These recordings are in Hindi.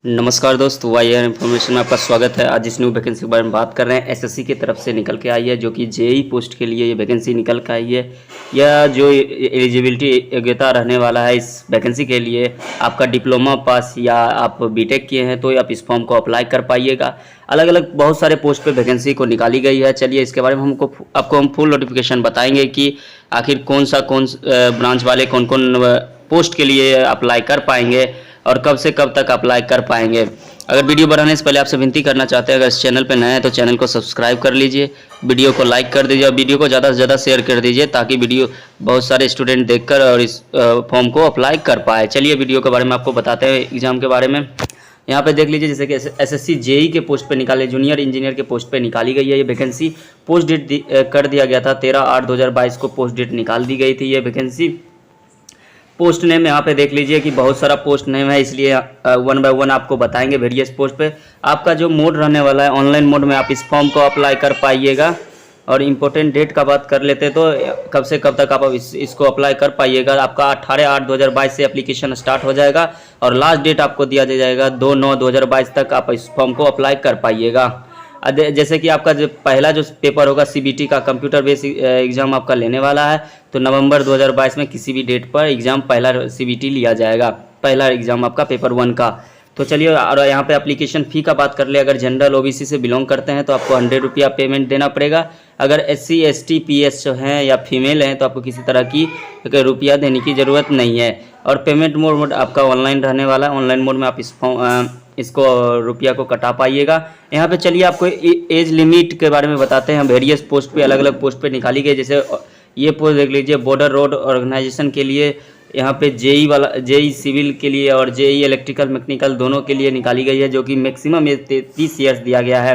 नमस्कार दोस्त, वाईआर इन्फॉर्मेशन में आपका स्वागत है। आज इस न्यू वैकेंसी के बारे में बात कर रहे हैं। एसएससी की तरफ से निकल के आई है, जो कि जेई पोस्ट के लिए ये वैकेंसी निकल के आई है। यह जो एलिजिबिलिटी योग्यता रहने वाला है इस वैकेंसी के लिए, आपका डिप्लोमा पास या आप बीटेक किए हैं तो आप इस फॉर्म को अप्लाई कर पाइएगा। अलग अलग बहुत सारे पोस्ट पे वैकेंसी को निकाली गई है। चलिए इसके बारे में आपको हम फुल नोटिफिकेशन बताएंगे कि आखिर कौन ब्रांच वाले कौन कौन पोस्ट के लिए अप्लाई कर पाएंगे और कब से कब तक अप्लाई कर पाएंगे। अगर वीडियो बढ़ाने से पहले आपसे विनती करना चाहते हैं, अगर इस चैनल पर नए हैं तो चैनल को सब्सक्राइब कर लीजिए, वीडियो को लाइक कर दीजिए और वीडियो को ज़्यादा से ज़्यादा शेयर कर दीजिए ताकि वीडियो बहुत सारे स्टूडेंट देखकर और इस फॉर्म को अप्लाई कर पाए। चलिए वीडियो के बारे में आपको बताते हैं एग्जाम के बारे में। यहाँ पे देख लीजिए, जैसे कि एसएससी जेई के पोस्ट पे निकाले, जूनियर इंजीनियर के पोस्ट पे निकाली गई है ये वैकेंसी। पोस्ट डेट कर दिया गया था 13/8/2022 को पोस्ट डेट निकाल दी गई थी ये वैकेंसी। पोस्ट नेम यहाँ पे देख लीजिए कि बहुत सारा पोस्ट नेम है, इसलिए वन बाय वन आपको बताएंगे। वेरियस पोस्ट पे आपका जो मोड रहने वाला है, ऑनलाइन मोड में आप इस फॉर्म को अप्लाई कर पाइएगा। और इम्पोर्टेंट डेट का बात कर लेते तो कब से कब तक आप इसको अप्लाई कर पाइएगा। आपका 18/8/2022 से एप्लीकेशन स्टार्ट हो जाएगा और लास्ट डेट आपको दिया जाएगा 2/9/2022 तक आप इस फॉर्म को अप्लाई कर पाइएगा। जैसे कि आपका जो पहला जो पेपर होगा सीबीटी का, कंप्यूटर बेस्ड एग्ज़ाम आपका लेने वाला है, तो नवंबर 2022 में किसी भी डेट पर एग्ज़ाम पहला सीबीटी लिया जाएगा, पहला एग्ज़ाम आपका पेपर 1 का। तो चलिए, और यहाँ पे एप्लीकेशन फ़ी का बात कर ले। अगर जनरल ओबीसी से बिलोंग करते हैं तो आपको 100 रुपया पेमेंट देना पड़ेगा। अगर SC ST PS हैं या फीमेल हैं तो आपको किसी तरह की रुपया देने की ज़रूरत नहीं है। और पेमेंट मोड आपका ऑनलाइन रहने वाला है। ऑनलाइन मोड में आप इसको रुपया को कटा पाइएगा। यहाँ पे चलिए आपको एज लिमिट के बारे में बताते हैं। वेरियस पोस्ट पे, अलग अलग पोस्ट पे निकाली गई। जैसे ये पोस्ट देख लीजिए, बॉर्डर रोड ऑर्गेनाइजेशन के लिए यहाँ पे जेई सिविल के लिए और जेई इलेक्ट्रिकल मैकेनिकल दोनों के लिए निकाली गई है, जो कि मैक्सिमम एज 30 ईयर्स दिया गया है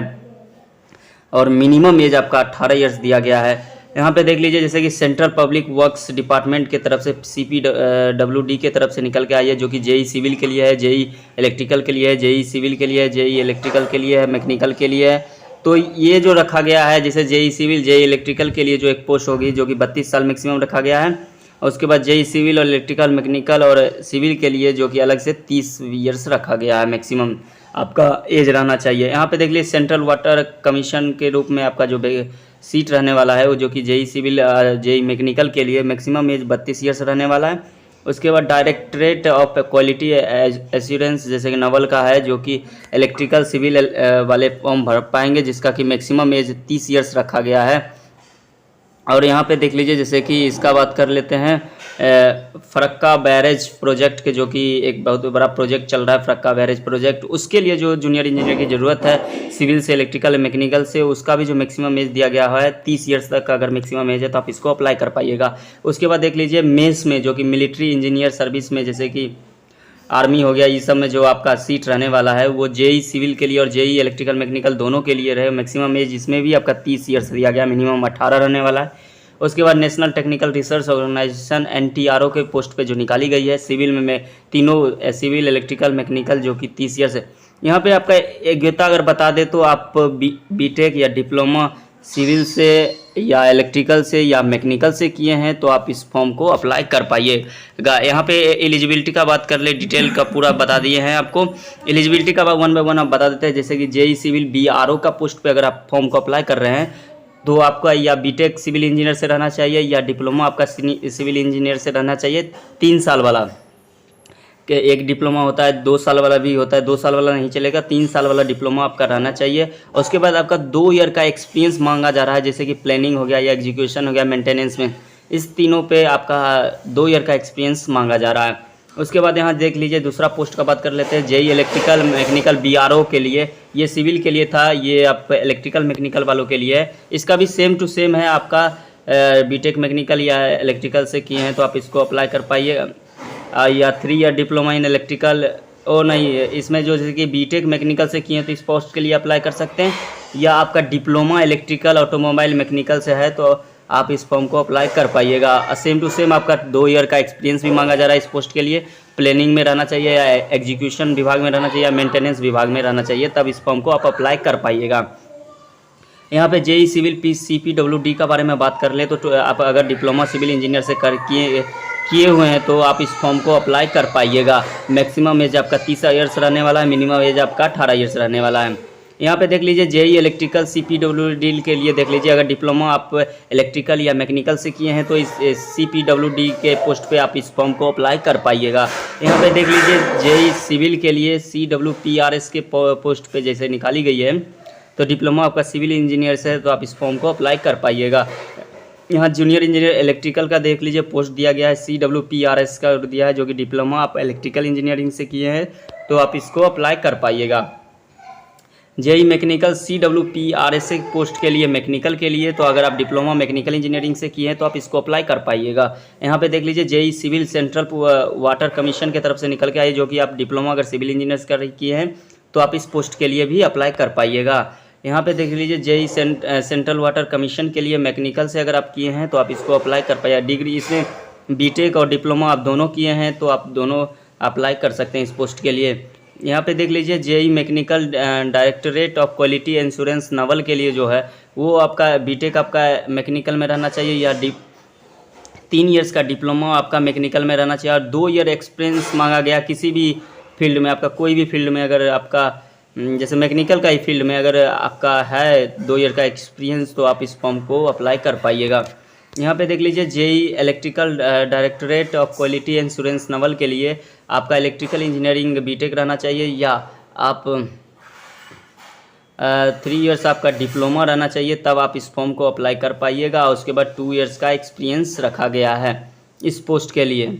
और मिनिमम एज आपका 18 ईयर्स दिया गया है। यहाँ पे देख लीजिए, जैसे कि सेंट्रल पब्लिक वर्क्स डिपार्टमेंट के तरफ से CPWD के तरफ से निकल के आई है, जो कि जेई सिविल के लिए है, जेई इलेक्ट्रिकल के लिए है, जेई सिविल के लिए है, जेई इलेक्ट्रिकल के लिए है, मैकेनिकल के लिए है। तो ये जो रखा गया है, जैसे जेई सिविल जेई इलेक्ट्रिकल के लिए जो एक पोस्ट होगी जो कि 32 साल मैक्सिमम रखा गया है, और उसके बाद जेई सिविल और इलेक्ट्रिकल मैकेनिकल और सिविल के लिए जो कि अलग से 30 ईयर्स रखा गया है मैक्सिमम आपका एज रहना चाहिए। यहाँ पे देख लीजिए, सेंट्रल वाटर कमीशन के रूप में आपका जो सीट रहने वाला है वो जो कि जेई सिविल जेई मैकेनिकल के लिए मैक्सिमम एज 32 ईयर्स रहने वाला है। उसके बाद डायरेक्टरेट ऑफ क्वालिटी एश्योरेंस जैसे कि नवल का है, जो कि इलेक्ट्रिकल सिविल वाले फॉर्म भर पाएंगे, जिसका कि मैक्सिमम एज 30 ईयर्स रखा गया है। और यहाँ पे देख लीजिए, जैसे कि इसका बात कर लेते हैं, फरक्का बैरेज प्रोजेक्ट के, जो कि एक बहुत बड़ा प्रोजेक्ट चल रहा है फरक्का बैरेज प्रोजेक्ट, उसके लिए जो जूनियर इंजीनियर की ज़रूरत है सिविल से इलेक्ट्रिकल मैकेनिकल से, उसका भी जो मैक्सिमम एज दिया गया है 30 ईयर्स तक अगर मैक्सिमम एज है तो आप इसको अप्लाई कर पाइएगा। उसके बाद देख लीजिए, मेंस में जो कि मिलिट्री इंजीनियर सर्विस में, जैसे कि आर्मी हो गया, इस सब में जो आपका सीट रहने वाला है वो जेई सिविल के लिए और जेई इलेक्ट्रिकल मैकेनिकल दोनों के लिए रहे। मैक्सिमम एज इसमें भी आपका 30 ईयर्स दिया गया, मिनिमम 18 रहने वाला है। उसके बाद national technical research organisation NTRO के पोस्ट पे जो निकाली गई है सिविल में तीनों सिविल इलेक्ट्रिकल मैकेनिकल, जो कि 30 ईयर्स है। यहाँ पे आपका योग्यता अगर बता दे तो आप बीटेक या डिप्लोमा सिविल से या इलेक्ट्रिकल से या मैकेनिकल से किए हैं तो आप इस फॉर्म को अप्लाई कर पाइएगा। यहाँ पे एलिजिबिलिटी का बात कर ले, डिटेल का पूरा बता दिए हैं आपको। एलिजिबिलिटी का वन बाय वन आप बता देते हैं। जैसे कि जेई सिविल BRO का पोस्ट पे अगर आप फॉर्म को अप्लाई कर रहे हैं तो आपका या बीटेक सिविल इंजीनियर से रहना चाहिए या डिप्लोमा आपका सिविल इंजीनियर से रहना चाहिए 3 साल वाला। कि एक डिप्लोमा होता है 2 साल वाला भी होता है, 2 साल वाला नहीं चलेगा, 3 साल वाला डिप्लोमा आपका रहना चाहिए। और उसके बाद आपका 2 ईयर का एक्सपीरियंस मांगा जा रहा है, जैसे कि प्लानिंग हो गया या एग्जीक्यूशन हो गया, मेंटेनेंस में, इस तीनों पे आपका 2 ईयर का एक्सपीरियंस मांगा जा रहा है। उसके बाद यहाँ देख लीजिए, दूसरा पोस्ट का बात कर लेते हैं, जेई इलेक्ट्रिकल मैकेनिकल BRO के लिए। ये सिविल के लिए था, ये आप इलेक्ट्रिकल मैकेनिकल वालों के लिए है। इसका भी सेम टू सेम है, आपका बीटेक मैकेनिकल या इलेक्ट्रिकल से किए हैं तो आप इसको अप्लाई कर पाइएगा, या 3 ईयर डिप्लोमा इन इलेक्ट्रिकल। और नहीं, इसमें जो जैसे कि बीटेक मैकेनिकल से किए हैं तो इस पोस्ट के लिए अप्लाई कर सकते हैं, या आपका डिप्लोमा इलेक्ट्रिकल ऑटोमोबाइल मैकेनिकल से है तो आप इस फॉर्म को अप्लाई कर पाइएगा। सेम टू सेम आपका 2 ईयर का एक्सपीरियंस भी मांगा जा रहा है इस पोस्ट के लिए। प्लानिंग में रहना चाहिए या एग्जीक्यूशन विभाग में रहना चाहिए या मेंटेनेंस विभाग में रहना चाहिए, तब इस फॉर्म को आप अप्लाई कर पाइएगा। यहाँ पे जेई सिविल CPWD का बारे में बात कर ले तो आप अगर डिप्लोमा सिविल इंजीनियर से किए हुए हैं तो आप इस फॉर्म को अप्लाई कर पाइएगा। मैक्सिमम एज आपका 30 ईयर्स रहने वाला है, मिनिमम एज आपका 18 ईयर्स रहने वाला है। यहाँ पे देख लीजिए जेई इलेक्ट्रिकल CPWD के लिए देख लीजिए, अगर डिप्लोमा आप इलेक्ट्रिकल या मैकेनिकल से किए हैं तो इस CPWD के पोस्ट पे आप इस फॉर्म को अप्लाई कर पाइएगा। यहाँ पे देख लीजिए जेई सिविल के लिए CWPRS के पोस्ट पे जैसे निकाली गई है, तो डिप्लोमा आपका सिविल इंजीनियर से है तो आप इस फॉर्म को अप्लाई कर पाइएगा। यहाँ जूनियर इंजीनियर इलेक्ट्रिकल का देख लीजिए पोस्ट दिया गया है, CWPRS का दिया है, जो कि डिप्लोमा आप इलेक्ट्रिकल इंजीनियरिंग से किए हैं तो आप इसको अप्लाई कर पाइएगा। जेई मैकेनिकल CWPRS पोस्ट के लिए मैकेनिकल के लिए, तो अगर आप डिप्लोमा मैकेनिकल इंजीनियरिंग से किए हैं तो आप इसको अप्लाई कर पाइएगा। यहाँ पे देख लीजिए JE civil central water commission की तरफ से निकल के आई, जो कि आप डिप्लोमा अगर सिविल इंजीनियर्स कर किए हैं तो आप इस पोस्ट के लिए भी अप्लाई कर पाइएगा। यहाँ पे देख लीजिए जेई सेंट्रल वाटर कमीशन के लिए मैकेनिकल से अगर आप किए हैं तो आप इसको अप्लाई कर पाइएगा। डिग्री इसमें बीटेक और डिप्लोमा आप दोनों किए हैं तो आप दोनों अप्लाई कर सकते हैं इस पोस्ट के लिए। यहाँ पे देख लीजिए JE mechanical directorate of quality insurance naval के लिए जो है वो आपका बीटेक आपका मैकेनिकल में रहना चाहिए, या 3 ईयर्स का डिप्लोमा आपका मैकेनिकल में रहना चाहिए, और 2 ईयर एक्सपीरियंस मांगा गया किसी भी फील्ड में। आपका कोई भी फील्ड में अगर आपका जैसे मैकेनिकल का ही फील्ड में अगर आपका है 2 ईयर का एक्सपीरियंस तो आप इस फॉर्म को अप्लाई कर पाइएगा। यहाँ पे देख लीजिए JE electrical directorate of quality insurance naval के लिए आपका इलेक्ट्रिकल इंजीनियरिंग बीटेक रहना चाहिए, या आप 3 ईयर्स आपका डिप्लोमा रहना चाहिए, तब आप इस फॉर्म को अप्लाई कर पाइएगा। और उसके बाद 2 ईयर्स का एक्सपीरियंस रखा गया है इस पोस्ट के लिए।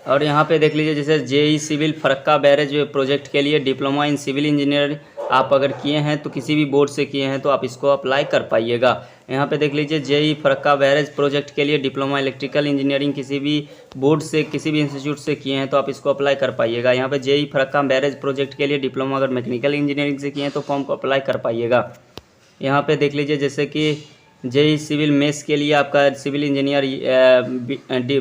और यहाँ पे देख लीजिए जैसे JE civil Farakka barrage project के लिए डिप्लोमा इन सिविल इंजीनियर आप अगर किए हैं तो किसी भी बोर्ड से किए हैं तो आप इसको अप्लाई कर पाइएगा। यहाँ पे देख लीजिए जेई फरक्का बैरेज प्रोजेक्ट के लिए डिप्लोमा इलेक्ट्रिकल इंजीनियरिंग किसी भी बोर्ड से किसी भी इंस्टीट्यूट से किए हैं तो आप इसको अप्लाई कर पाइएगा। यहाँ पे जेई फरक्का बैरेज प्रोजेक्ट के लिए डिप्लोमा अगर मैकेनिकल इंजीनियरिंग से किए हैं तो फॉर्म को अप्लाई कर पाइएगा। यहाँ पे देख लीजिए जैसे कि जेई सिविल मेस के लिए आपका सिविल इंजीनियर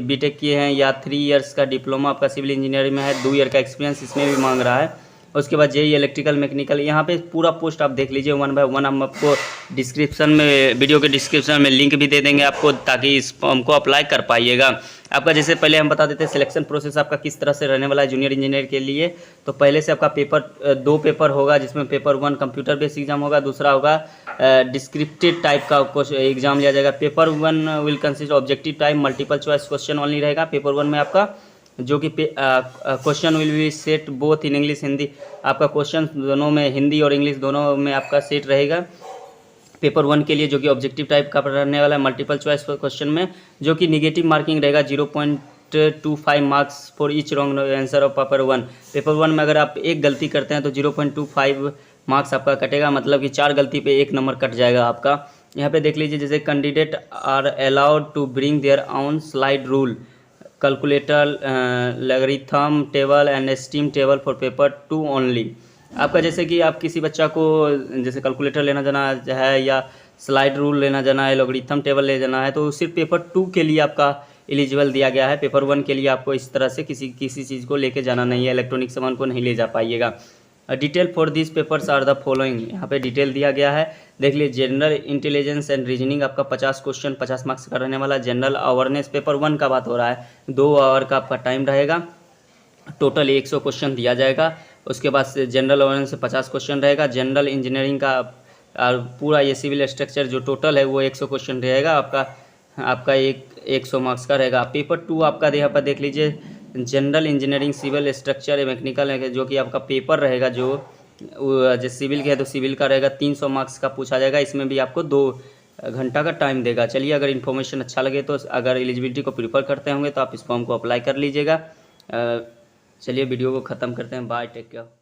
बीटेक किए हैं, या 3 ईयर्स का डिप्लोमा आपका सिविल इंजीनियरिंग में है, 2 ईयर का एक्सपीरियंस इसमें भी मांग रहा है। उसके बाद जेई इलेक्ट्रिकल मैकेनिकल, यहाँ पे पूरा पोस्ट आप देख लीजिए 1 बाय 1। हम आपको डिस्क्रिप्शन में वीडियो के डिस्क्रिप्शन में लिंक भी दे देंगे आपको, ताकि इस फॉर्म को अप्लाई कर पाइएगा। आपका जैसे पहले हम बता देते हैं सिलेक्शन प्रोसेस आपका किस तरह से रहने वाला है जूनियर इंजीनियर के लिए। तो पहले से आपका पेपर 2 पेपर होगा, जिसमें पेपर 1 कंप्यूटर बेस्ड एग्जाम होगा, दूसरा होगा डिस्क्रिप्टिव टाइप का एग्जाम लिया जाएगा। Paper 1 will consist objective type multiple choice question only रहेगा। पेपर 1 में आपका जो कि question will be set both in English Hindi, आपका क्वेश्चन दोनों में हिंदी और इंग्लिश दोनों में आपका सेट रहेगा पेपर 1 के लिए, जो कि ऑब्जेक्टिव टाइप का रहने वाला है। मल्टीपल चॉइस क्वेश्चन में जो कि निगेटिव मार्किंग रहेगा 0.25 marks for each wrong answer of paper 1। Paper 1 में अगर आप एक गलती करते हैं तो 0.25 मार्क्स आपका कटेगा, मतलब कि 4 गलती पे 1 नंबर कट जाएगा आपका। यहाँ पे देख लीजिए जैसे candidate are allowed to bring their own slide rule calculator logarithm table and steam table for paper 2 only. आपका जैसे कि आप किसी बच्चा को जैसे कैलकुलेटर लेना जाना है या स्लाइड रूल लेना जाना है, लॉगरिथम टेबल ले जाना है, तो सिर्फ पेपर 2 के लिए आपका एलिजिबल दिया गया है। पेपर 1 के लिए आपको इस तरह से किसी चीज़ को लेके जाना नहीं है, इलेक्ट्रॉनिक सामान को नहीं ले जा पाइएगा। Detail for this papers are the following, यहाँ पे डिटेल दिया गया है। देख लीजिए जनरल इंटेलिजेंस एंड रीजनिंग आपका 50 क्वेश्चन 50 मार्क्स का रहने वाला। जनरल अवेयरनेस पेपर 1 का बात हो रहा है, 2 आवर का आपका टाइम रहेगा, टोटल 100 क्वेश्चन दिया जाएगा। उसके बाद से जनरल अवेयरनेस से 50 क्वेश्चन रहेगा। जनरल इंजीनियरिंग का और पूरा ये सिविल स्ट्रक्चर जो टोटल है वो 100 क्वेश्चन रहेगा आपका 100 मार्क्स का रहेगा। पेपर 2 आपका यहाँ पर देख लीजिए general engineering civil structure mechanical है, जो कि आपका पेपर रहेगा जो सिविल के है तो सिविल का रहेगा 300 मार्क्स का पूछा जाएगा। इसमें भी आपको 2 घंटा का टाइम देगा। चलिए, अगर इन्फॉर्मेशन अच्छा लगे तो अगर एलिजिबिलिटी को प्रीफर करते होंगे तो आप इस फॉर्म को अप्लाई कर लीजिएगा। चलिए वीडियो को ख़त्म करते हैं। Bye, take care.